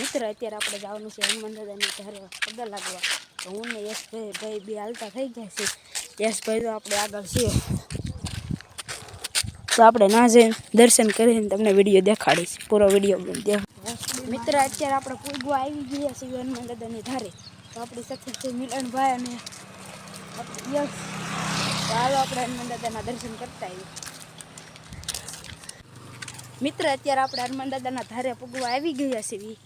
મિત્ર અત્યારે આપણે જવાનું છે હનુમાન દાદાને ઘરે પગે લાગવા. તો હું ને યશભાઈ બે હાલતા થઈ ગયા છે. યશભાઈ તો આપણે આગળ છીએ, તો આપણે ના જઈને દર્શન કરીને તમને વિડીયો દેખાડીશ. પૂરો વિડીયો મિત્ર અત્યારે આપણે પૂગવા આવી ગયા છીએ હનુમાન દાદાની ધારે. તો આપણી સાથે છે મિલનભાઈ અને યશ. તો હાલો આપણે હનુમાન દાદાના દર્શન કરતા આવીએ. મિત્ર અત્યારે આપણે હનુમાન દાદાના ધારે પૂગવા આવી ગયા છીએ.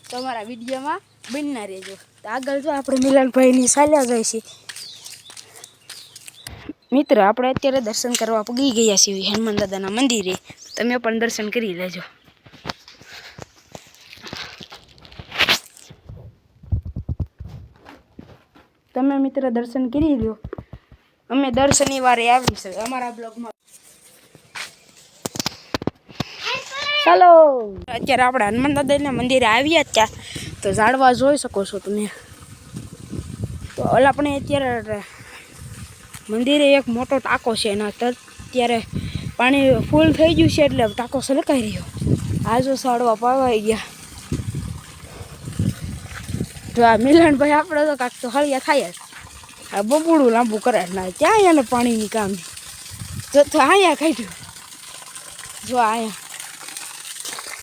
તો અમારા વિડીયોમાં બનના રહેજો. તો આગળ જો આપણે મિલનભાઈની ચાલ્યા જાય છે. મિત્ર આપણે અત્યારે દર્શન કરવા પૂગી ગયા છીએ હનુમાન દાદાના મંદિરે. તમે પણ દર્શન કરી લેજો. તમે મિત્ર દર્શન કરી લો. અમે દર શનિવારે આવીશું અમારા બ્લોગમાં. ચાલો અત્યારે આપણે હનુમાન દાદાના મંદિરે આવ્યા ત્યાં. તો ઝાડવા જોઈ શકો છો તમે. તો આપણે અત્યારે મંદિરે એક મોટો ટાંકો છે એના અત્યારે પાણી ફૂલ થઈ ગયું છે એટલે ટાંકો છલકાઈ રહ્યો. આ જો ઝાડવા પાવાઈ ગયા. તો આ મિલનભાઈ આપણે તો કાંક તો હળિયા થાય જ. આ બબુડું લાંબુ કરે ના ત્યાં એને પાણીની કામ. જો તો અહીંયા કાઢ્યું. જો અહીંયા